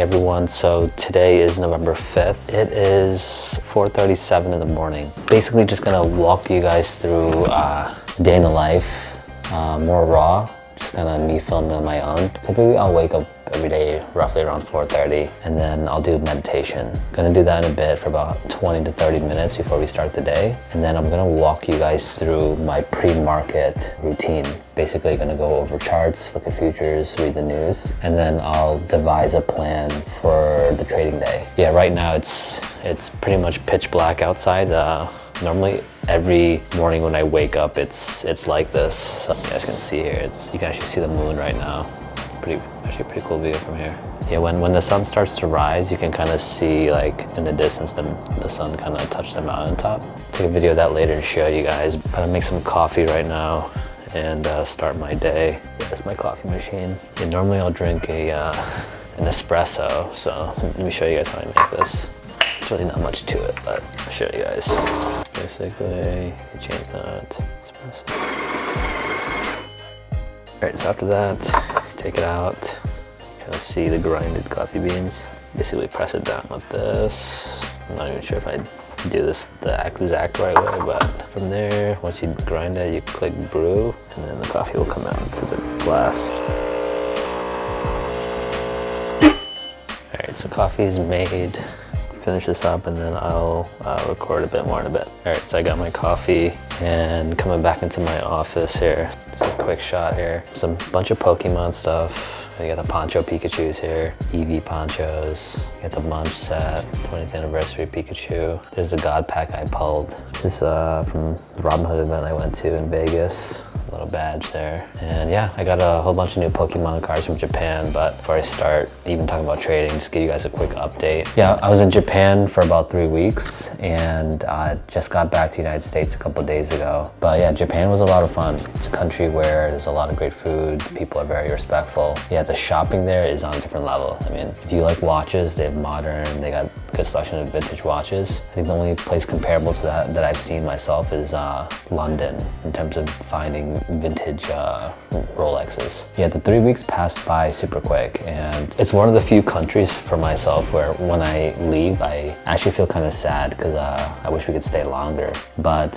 everyone, so today is November 5th. It is 4:37 in the morning. Basically just gonna walk you guys through day in the life, more raw, just kind of me filming on my own. Typically I'll wake up every day roughly around 4:30 and then I'll do meditation. Gonna do that in a bit for about 20 to 30 minutes before we start the day. And then I'm gonna walk you guys through my pre-market routine. Basically gonna go over charts, look at futures, read the news, and then I'll devise a plan for the trading day. Yeah, right now it's pretty much pitch black outside. Normally every morning when I wake up it's like this. So you guys can see here, you can actually see the moon right now. It's actually a pretty cool view from here. Yeah, when the sun starts to rise, you can kind of see like in the distance the sun kind of touch the mountaintop. Take a video of that later to show you guys. But I'll make some coffee right now and start my day. Yeah, that's my coffee machine. Yeah, normally I'll drink an espresso. So let me show you guys how I make this. It's really not much to it, but I'll show you guys. Basically, you change that, espresso. All right, so after that, take it out. You kind of see the grinded coffee beans. Basically press it down like this. I'm not even sure if I do this the exact right way, but from there, once you grind it, you click brew, and then the coffee will come out into the glass. All right, so coffee is made. Finish this up and then I'll record a bit more in a bit. All right, so I got my coffee and coming back into my office here. Just a quick shot here. Some bunch of Pokemon stuff. You got the Poncho Pikachus here, Eevee ponchos. You got the Munch set, 20th anniversary Pikachu. There's the God Pack I pulled. This is from the Robinhood event I went to in Vegas. A little badge there. And yeah, I got a whole bunch of new Pokemon cards from Japan, but before I start even talking about trading, just give you guys a quick update. Yeah, I was in Japan for about 3 weeks and just got back to the United States a couple days ago. But yeah, Japan was a lot of fun. It's a country where there's a lot of great food, people are very respectful. Yeah, the shopping there is on a different level. I mean, if you like watches, they have modern, they got a good selection of vintage watches. I think the only place comparable to that I've seen myself is London in terms of finding vintage Rolexes. Yeah, the 3 weeks passed by super quick, and it's one of the few countries for myself where when I leave, I actually feel kind of sad because I wish we could stay longer. But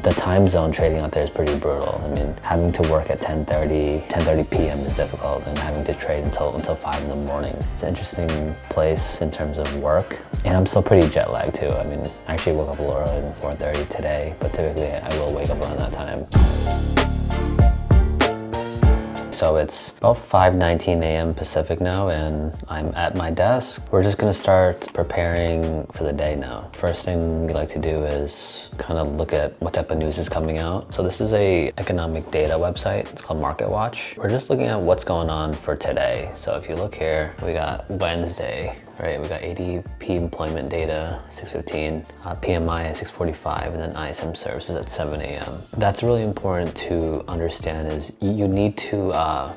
the time zone trading out there is pretty brutal. I mean, having to work at 10:30 p.m. is difficult, and having to trade until 5 in the morning. It's an interesting place in terms of work, and I'm still pretty jet lagged too. I mean, I actually woke up a little earlier than 4:30 today, but typically I will wake up around that time. So it's about 5:19 a.m. Pacific now, and I'm at my desk. We're just gonna start preparing for the day now. First thing we like to do is kind of look at what type of news is coming out. So this is a economic data website. It's called Market Watch. We're just looking at what's going on for today. So if you look here, we got Wednesday, right? We got ADP employment data, 6:15, PMI at 6:45, and then ISM services at 7 a.m. That's really important to understand is you need to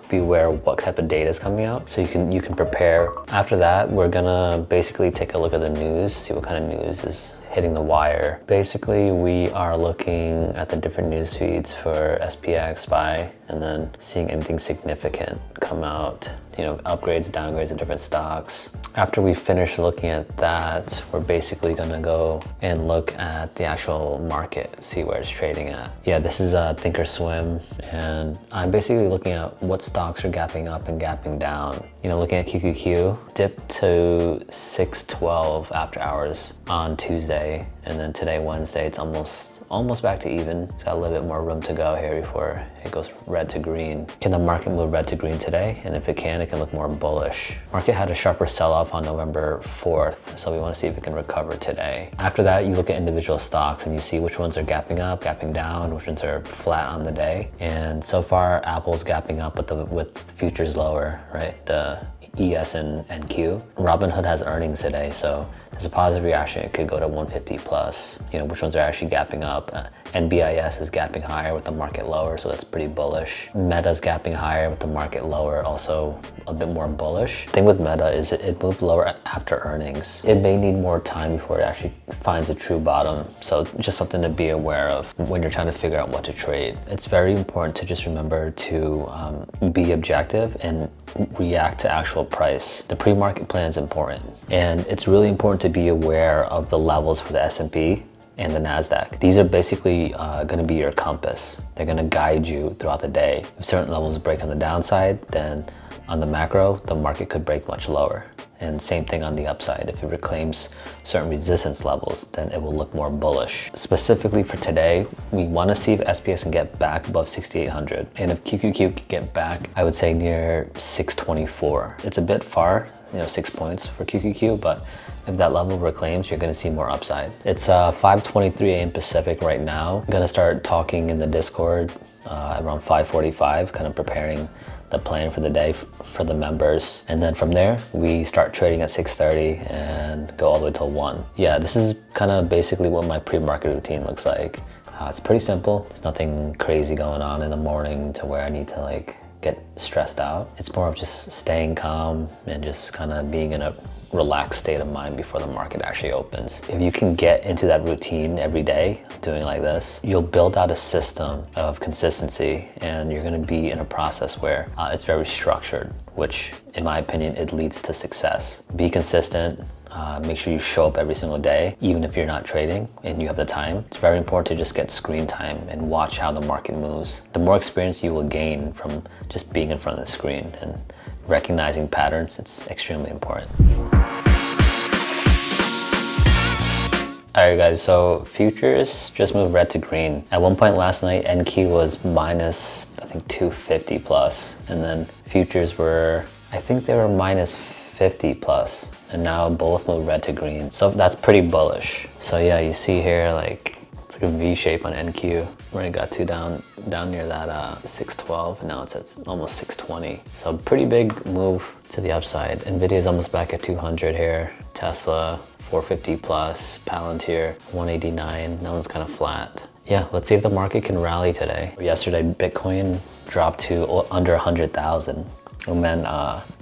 be aware of what type of data is coming out so you can prepare. After that, we're gonna basically take a look at the news, see what kind of news is hitting the wire. Basically, we are looking at the different news feeds for SPX, SPY, and then seeing anything significant come out, you know, upgrades, downgrades of different stocks. After we finish looking at that, we're basically gonna go and look at the actual market, see where it's trading at. Yeah, this is Thinkorswim, and I'm basically looking at what stocks are gapping up and gapping down. You know, looking at QQQ, dipped to 612 after hours on Tuesday, and then today, Wednesday, it's almost back to even. It's got a little bit more room to go here before it goes red to green. Can the market move red to green today? And if it can look more bullish. Market had a sharper sell-off on November 4th, so we want to see if it can recover today. After that, you look at individual stocks and you see which ones are gapping up, gapping down, which ones are flat on the day. And so far, Apple's gapping up with futures lower, right? The ES and Q. Robinhood has earnings today, so there's a positive reaction. It could go to 150 plus, which ones are actually gapping up. NBIS is gapping higher with the market lower, so that's pretty bullish. Meta's gapping higher with the market lower, also a bit more bullish. The thing with Meta is it moved lower after earnings. It may need more time before it actually finds a true bottom, so just something to be aware of when you're trying to figure out what to trade. It's very important to just remember to be objective and react to actual price. The pre-market plan is important, and it's really important to be aware of the levels for the S&P and the NASDAQ. These are basically gonna be your compass. They're gonna guide you throughout the day. If certain levels break on the downside, then on the macro, the market could break much lower. And same thing on the upside. If it reclaims certain resistance levels, then it will look more bullish. Specifically for today, we wanna see if SPS can get back above 6,800. And if QQQ can get back, I would say near 624. It's a bit far, 6 points for QQQ, but if that level reclaims, you're gonna see more upside. It's 5:23 a.m. Pacific right now. I'm gonna start talking in the Discord around 5:45, kind of preparing the plan for the day for the members. And then from there, we start trading at 6:30 and go all the way till 1. Yeah, this is kind of basically what my pre-market routine looks like. It's pretty simple. There's nothing crazy going on in the morning to where I need to get stressed out. It's more of just staying calm and just kind of being in a relaxed state of mind before the market actually opens. If you can get into that routine every day, doing like this, you'll build out a system of consistency, and you're gonna be in a process where it's very structured, which in my opinion, it leads to success. Be consistent. Make sure you show up every single day, even if you're not trading and you have the time. It's very important to just get screen time and watch how the market moves. The more experience you will gain from just being in front of the screen and recognizing patterns, it's extremely important. Alright guys, so futures just moved red to green. At one point last night, NQ was minus, I think 250 plus, and then futures were, I think they were minus 50 plus, and now both moved red to green. So that's pretty bullish. So yeah, you see here, it's like a V shape on NQ. Where it got to down near that 612, and now it's at almost 620. So pretty big move to the upside. Nvidia is almost back at 200 here. Tesla 450 plus, Palantir 189. That one's kind of flat. Yeah, let's see if the market can rally today. Yesterday, Bitcoin dropped to under 100,000. And then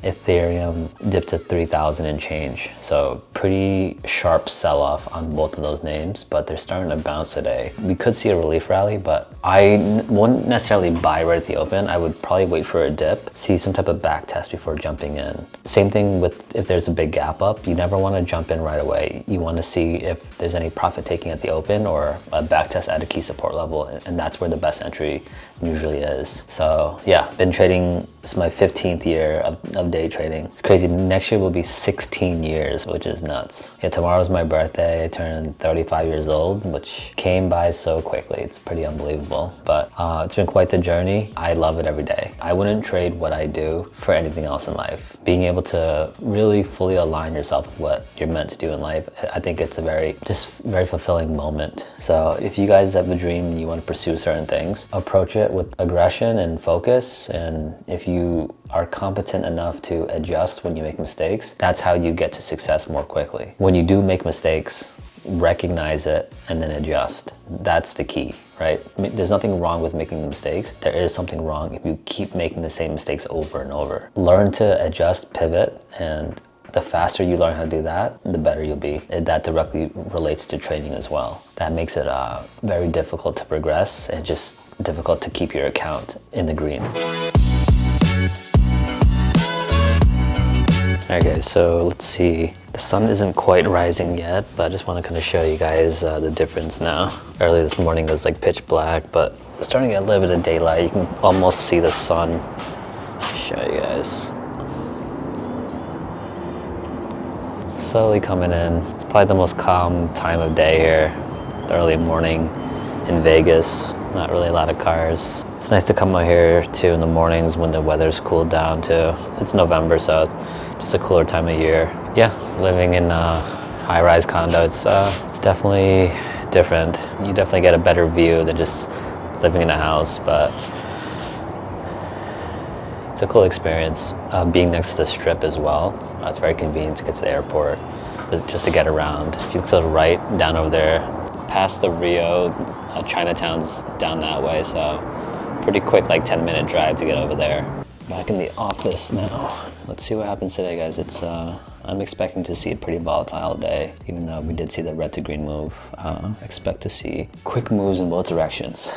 Ethereum dipped to 3,000 and change. So pretty sharp sell-off on both of those names, but they're starting to bounce today. We could see a relief rally, but I wouldn't necessarily buy right at the open. I would probably wait for a dip, see some type of back test before jumping in. Same thing with if there's a big gap up, you never want to jump in right away. You want to see if there's any profit taking at the open or a back test at a key support level, and that's where the best entry usually is. So yeah, been trading, this is my 15th year of day trading. It's crazy, next year will be 16 years, which is nuts. Yeah, tomorrow's my birthday. I turned 35 years old, which came by so quickly. It's pretty unbelievable, but it's been quite the journey. I love it every day. I wouldn't trade what I do for anything else in life. Being able to really fully align yourself with what you're meant to do in life, I think it's a very fulfilling moment. So if you guys have a dream and you want to pursue certain things, approach it with aggression and focus, and if you are competent enough to adjust when you make mistakes, that's how you get to success more quickly. When you do make mistakes, recognize it and then adjust. That's the key, right? There's nothing wrong with making mistakes. There is something wrong if you keep making the same mistakes over and over. Learn to adjust, pivot, and the faster you learn how to do that, the better you'll be. That directly relates to trading as well. That makes it very difficult to progress and just difficult to keep your account in the green. Alright guys, so let's see. The sun isn't quite rising yet, but I just want to kind of show you guys the difference now. Early this morning it was like pitch black, but starting to get a little bit of daylight. You can almost see the sun. Show you guys. Slowly coming in. It's probably the most calm time of day here. The early morning in Vegas. Not really a lot of cars. It's nice to come out here too in the mornings when the weather's cooled down too. It's November, so just a cooler time of year. Yeah, living in a high-rise condo, it's definitely different. You definitely get a better view than just living in a house, but it's a cool experience. Being next to the strip as well. It's very convenient to get to the airport. just to get around. If you look to the right, down over there, past the Rio, Chinatown's down that way, so pretty quick, like 10-minute drive to get over there. Back in the office now. Let's see what happens today, guys. I'm expecting to see a pretty volatile day, even though we did see the red to green move. Expect to see quick moves in both directions.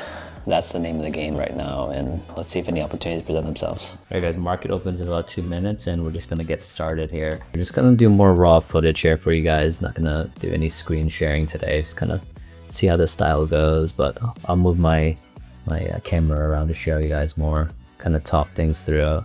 That's the name of the game right now, and let's see if any opportunities present themselves. All right, guys, market opens in about 2 minutes, and we're just gonna get started here. We're just gonna do more raw footage here for you guys. Not gonna do any screen sharing today. Just kind of see how the style goes, but I'll move my camera around to show you guys more, kind of talk things through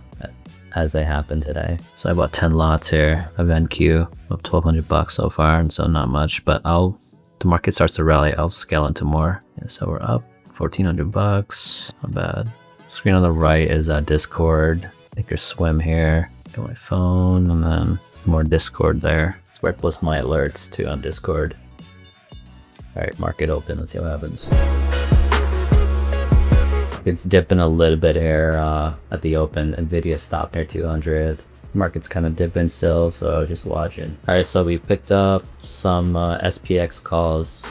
as they happen today. So I bought 10 lots here of NQ, of $1,200 so far, and so not much, but the market starts to rally, I'll scale into more. Yeah, so we're up $1,400, not bad. Screen on the right is Discord. Take your swim here, got my phone, and then more Discord there. That's where I post my alerts too, on Discord. All right, market open, let's see what happens. It's dipping a little bit here at the open. Nvidia stopped near 200. Market's kind of dipping still, so just watching. All right, so we picked up some SPX calls.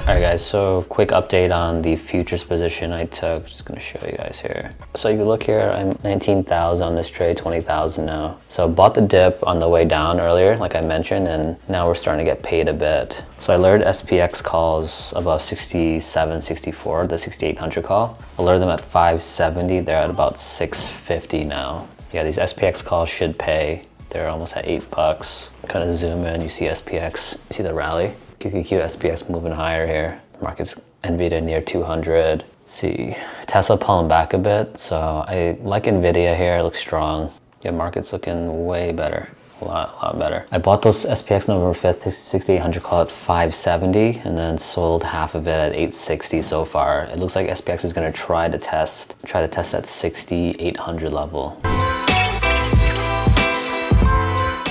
All right, guys, so quick update on the futures position I took. Just gonna show you guys here. So you look here, I'm 19,000 on this trade, 20,000 now. So bought the dip on the way down earlier, like I mentioned, and now we're starting to get paid a bit. So I lured SPX calls above 67, 64, the 6800 call. I lured them at 570, they're at about 650 now. Yeah, these SPX calls should pay. They're almost at $8. Kind of zoom in, you see SPX, you see the rally. QQQ SPX moving higher here. The market's Nvidia near 200. Let's see, Tesla pulling back a bit. So I like Nvidia here, it looks strong. Yeah, market's looking way better, a lot better. I bought those SPX November 5th 6800 call at 570 and then sold half of it at 860 so far. It looks like SPX is gonna try to test that 6800 level.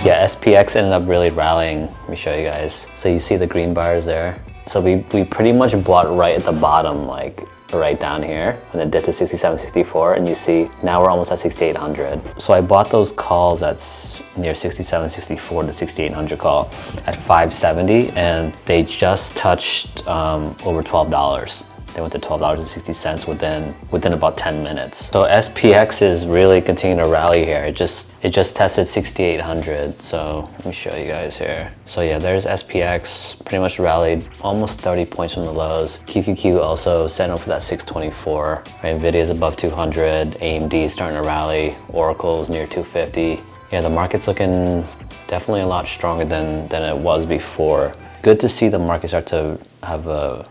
Yeah, SPX ended up really rallying. Let me show you guys. So you see the green bars there. So we pretty much bought right at the bottom, like right down here, and it dipped to 67, 64, and you see now we're almost at 6800. So I bought those calls at near 67, 64, the 6800 call at 570, and they just touched over $12. They went to $12.60 within about 10 minutes. So SPX is really continuing to rally here. It just tested 6,800. So let me show you guys here. So yeah, there's SPX, pretty much rallied almost 30 points from the lows. QQQ also setting up for that 624. Right, Nvidia's above 200. AMD is starting to rally. Oracle's near 250. Yeah, the market's looking definitely a lot stronger than it was before. Good to see the market start to have a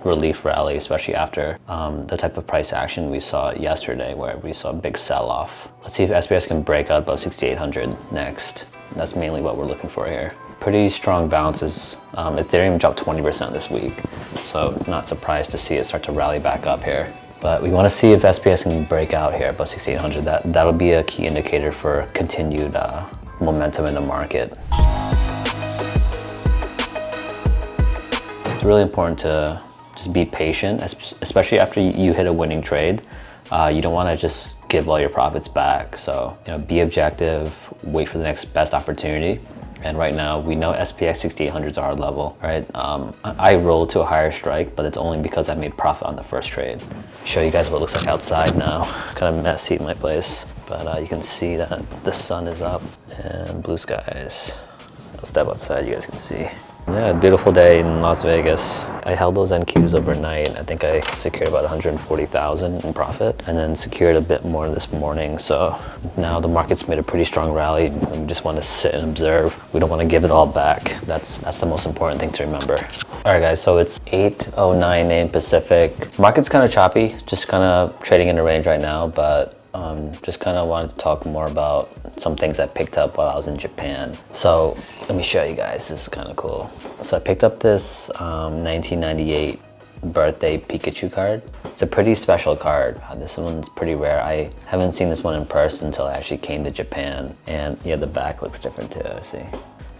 relief rally, especially after the type of price action we saw yesterday where we saw a big sell-off. Let's see if SPX can break out above 6,800 next. That's mainly what we're looking for here. Pretty strong bounces. Ethereum dropped 20% this week, so not surprised to see it start to rally back up here. But we want to see if SPX can break out here above 6,800. That'll be a key indicator for continued momentum in the market. It's really important to just be patient, especially after you hit a winning trade. You don't want to just give all your profits back. So, be objective, wait for the next best opportunity. And right now, we know SPX 6800 is our level, right? I rolled to a higher strike, but it's only because I made profit on the first trade. Show you guys what it looks like outside now. Kind of messy in my place, but you can see that the sun is up and blue skies. I'll step outside, you guys can see. Yeah, beautiful day in Las Vegas. I held those NQs overnight. I think I secured about 140,000 in profit and then secured a bit more this morning. So now the market's made a pretty strong rally. We just want to sit and observe. We don't want to give it all back. That's the most important thing to remember. All right, guys, so it's 8:09 a.m. Pacific. Market's kind of choppy, just kind of trading in a range right now, but just kind of wanted to talk more about some things I picked up while I was in Japan. So let me show you guys, this is kind of cool. So I picked up this 1998 birthday Pikachu card. It's a pretty special card. This one's pretty rare. I haven't seen this one in person until I actually came to Japan. And yeah, the back looks different too, see?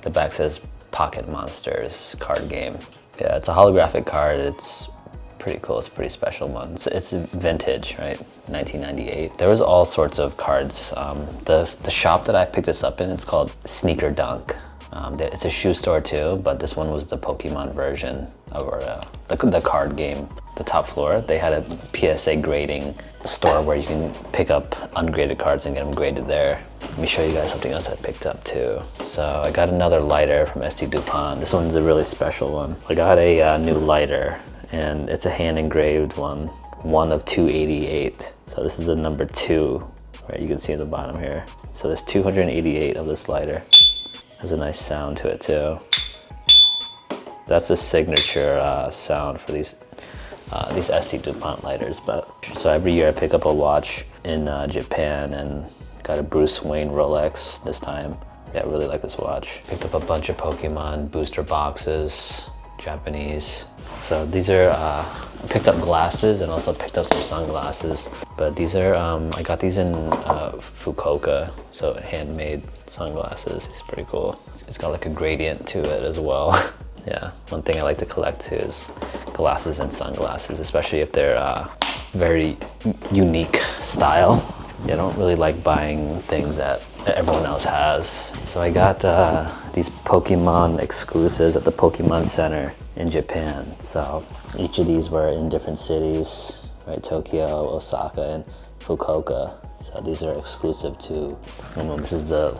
The back says Pocket Monsters card game. Yeah, it's a holographic card. It's pretty cool. It's a pretty special one. It's vintage, right? 1998. There was all sorts of cards. The shop that I picked this up in, it's called Sneaker Dunk. It's a shoe store too, but this one was the Pokemon version of the card game. The top floor, they had a PSA grading store where you can pick up ungraded cards and get them graded there. Let me show you guys something else I picked up too. So I got another lighter from SD DuPont. This one's a really special one. I got a new lighter, and it's a hand engraved one of 288. So this is the number 2, right? You can see at the bottom here. So there's 288 of this lighter. Has a nice sound to it too. That's a signature sound for these SD DuPont lighters. But so every year I pick up a watch in Japan, and got a Bruce Wayne Rolex this time. Yeah, I really like this watch. Picked up a bunch of Pokemon booster boxes, Japanese. So these are, I picked up glasses and also picked up some sunglasses. But these are, I got these in Fukuoka, so handmade sunglasses. It's pretty cool. It's got like a gradient to it as well. Yeah, one thing I like to collect too is glasses and sunglasses, especially if they're very unique style. Yeah, I don't really like buying things that everyone else has. So I got these Pokemon exclusives at the Pokemon Center in Japan. So each of these were in different cities, right? Tokyo, Osaka, and Fukuoka. So these are exclusive to, this is the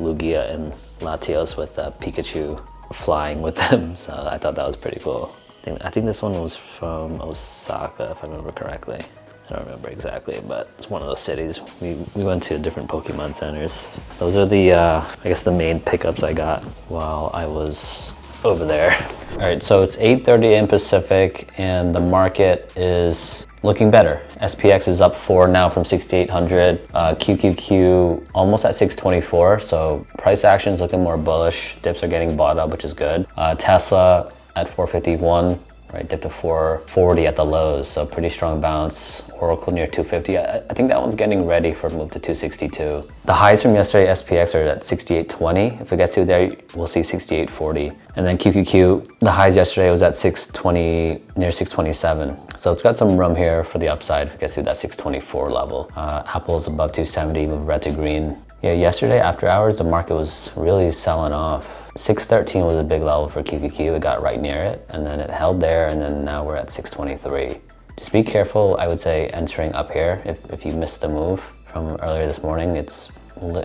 Lugia and Latios with Pikachu flying with them. So I thought that was pretty cool. I think this one was from Osaka, if I remember correctly. I don't remember exactly, but it's one of those cities. We went to different Pokemon centers. Those are the, I guess the main pickups I got while I was over there. All right, so it's 8:30 a.m. Pacific, and the market is looking better. SPX is up 4 now from 6,800. QQQ almost at 624, so price action is looking more bullish. Dips are getting bought up, which is good. Tesla at 451. Right, dipped to 440 at the lows, so pretty strong bounce. Oracle near 250. I think that one's getting ready for a move to 262. The highs from yesterday, SPX, are at 6820. If it gets to there, we'll see 6840. And then QQQ, the highs yesterday was at 620, near 627. So it's got some room here for the upside if it gets to that 624 level. Apple's above 270, moved red to green. Yeah, yesterday after hours, the market was really selling off. 613 was a big level for QQQ. It got right near it, and then it held there, and then now we're at 623. Just be careful, I would say, entering up here. If you missed the move from earlier this morning, it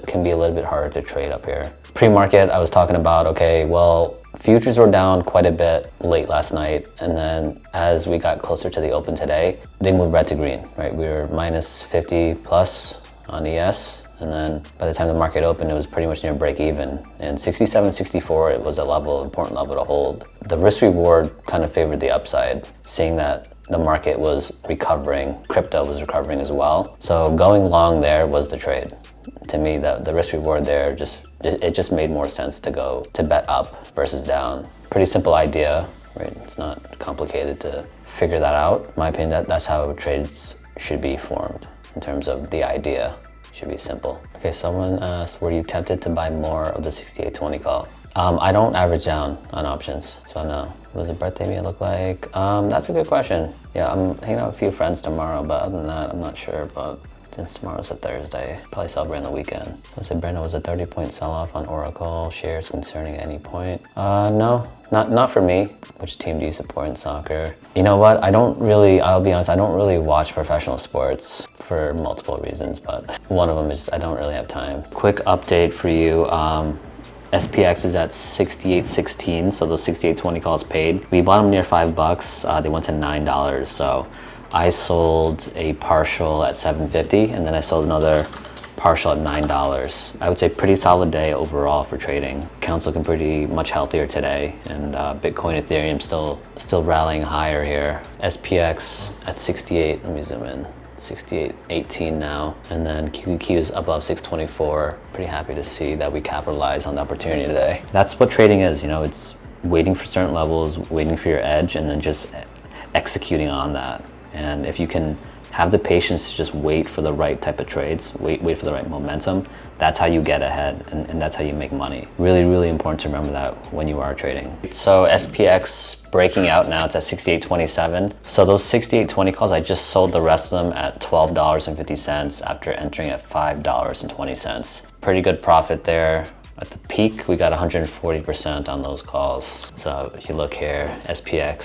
can be a little bit harder to trade up here. Pre-market, I was talking about, okay, well, futures were down quite a bit late last night, and then as we got closer to the open today, they moved red to green, right? We were minus 50 plus on ES. And then by the time the market opened, it was pretty much near break even. And 67, 64, it was a important level to hold. The risk reward kind of favored the upside, seeing that the market was recovering, crypto was recovering as well. So going long there was the trade. To me, the risk reward there it just made more sense to bet up versus down. Pretty simple idea, right? It's not complicated to figure that out. In my opinion, that's how trades should be formed in terms of the idea. Should be simple. Okay, someone asked, were you tempted to buy more of the 6820 call? I don't average down on options, so no. What does a birthday meal look like? That's a good question. Yeah, I'm hanging out with a few friends tomorrow, but other than that, I'm not sure. But since tomorrow's a Thursday, probably celebrate on the weekend. I said, Brenda, was a 30-point sell-off on Oracle shares concerning at any point? No, not for me. Which team do you support in soccer? You know what? I'll be honest, I don't really watch professional sports for multiple reasons, but one of them is I don't really have time. Quick update for you. SPX is at 68.16, so those 68.20 calls paid. We bought them near $5. They went to $9, so I sold a partial at $7.50, and then I sold another partial at $9. I would say pretty solid day overall for trading. Accounts looking pretty much healthier today, and Bitcoin, Ethereum still rallying higher here. SPX at 68. Let me zoom in. 68.18 now, and then QQQ is above 624. Pretty happy to see that we capitalized on the opportunity today. That's what trading is, it's waiting for certain levels, waiting for your edge, and then just executing on that. And if you can have the patience to just wait for the right type of trades, wait for the right momentum. That's how you get ahead, and that's how you make money. Really, really important to remember that when you are trading. So SPX breaking out now, it's at 68.27. So those 68.20 calls, I just sold the rest of them at $12.50 after entering at $5.20. Pretty good profit there. At the peak, we got 140% on those calls. So if you look here, SPX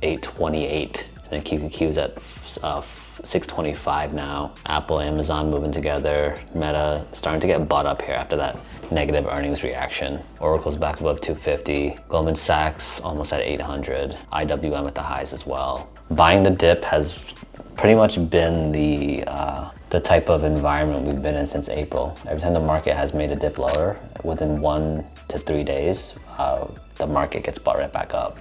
68.28, and then QQQ is at 625 now. Apple, Amazon moving together. Meta starting to get bought up here after that negative earnings reaction. Oracle's back above 250. Goldman Sachs almost at 800. IWM at the highs as well. Buying the dip has pretty much been the type of environment we've been in since April. Every time the market has made a dip lower, within 1 to 3 days, the market gets bought right back up.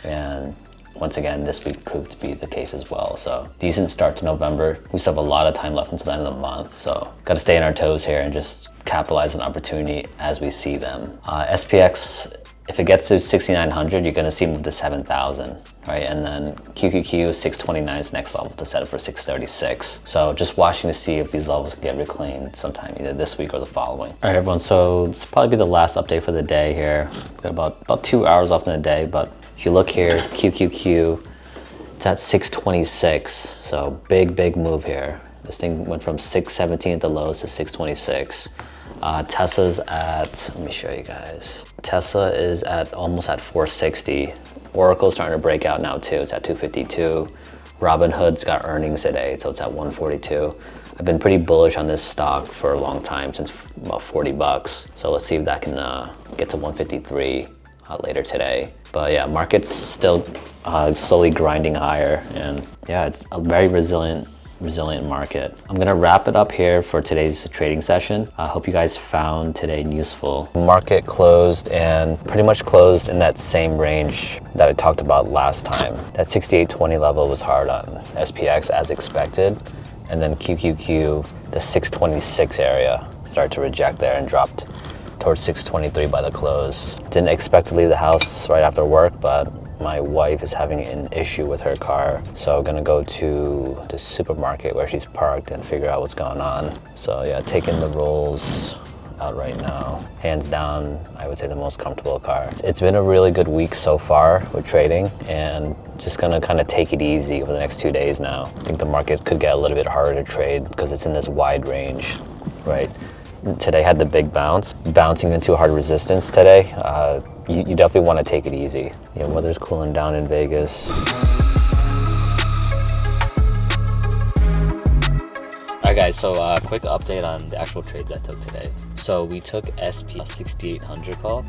And once again, this week proved to be the case as well. So decent start to November. We still have a lot of time left until the end of the month. So got to stay on our toes here and just capitalize on opportunity as we see them. SPX, if it gets to 6,900, you're gonna see it move to 7,000, right? And then QQQ 629 is the next level to set up for 636. So just watching to see if these levels can get reclaimed sometime either this week or the following. All right, everyone, so this will probably be the last update for the day here. We've got about 2 hours left in the day, but if you look here, QQQ, it's at 626. So big move here. This thing went from 617 at the lows to 626. Tesla's at, let me show you guys. Tesla is at almost at 460. Oracle's starting to break out now too. It's at 252. Robinhood's got earnings today, so it's at 142. I've been pretty bullish on this stock for a long time, since about 40 bucks. So let's see if that can get to 153 later today. But yeah, market's still slowly grinding higher, and yeah, it's a very resilient market. I'm gonna wrap it up here for today's trading session. I hope you guys found today useful. Market closed and pretty much closed in that same range that I talked about last time. That 68.20 level was hard on SPX as expected, and then QQQ, the 626 area, started to reject there and dropped towards 623 by the close. Didn't expect to leave the house right after work, but my wife is having an issue with her car. So I'm gonna go to the supermarket where she's parked and figure out what's going on. So yeah, taking the rolls out right now. Hands down, I would say the most comfortable car. It's been a really good week so far with trading, and just gonna kind of take it easy over the next 2 days now. I think the market could get a little bit harder to trade because it's in this wide range, right? Today had the big bounce, bouncing into hard resistance today. You definitely want to take it easy. You know, weather's cooling down in Vegas. Alright guys, so quick update on the actual trades I took today. So we took SP 6800 call.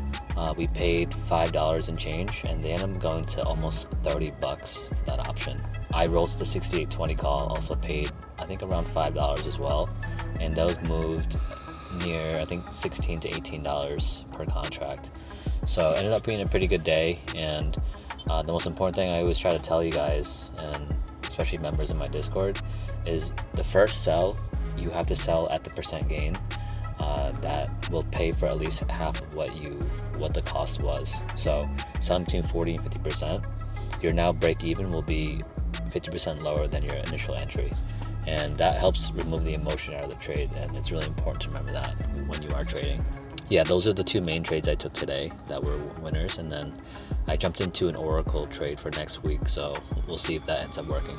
We paid $5 and change, and they ended up going to almost 30 bucks for that option. I rolled to the 6820 call, also paid I think around $5 as well, and those moved near I think $16 to $18 per contract. So it ended up being a pretty good day, and the most important thing I always try to tell you guys, and especially members in my Discord, is the first sell, you have to sell at the percent gain. That will pay for at least half of what the cost was. So selling between 40 and 50%, your now break even will be 50% lower than your initial entry. And that helps remove the emotion out of the trade, and it's really important to remember that when you are trading. Yeah, those are the 2 main trades I took today that were winners, and then I jumped into an Oracle trade for next week, so we'll see if that ends up working.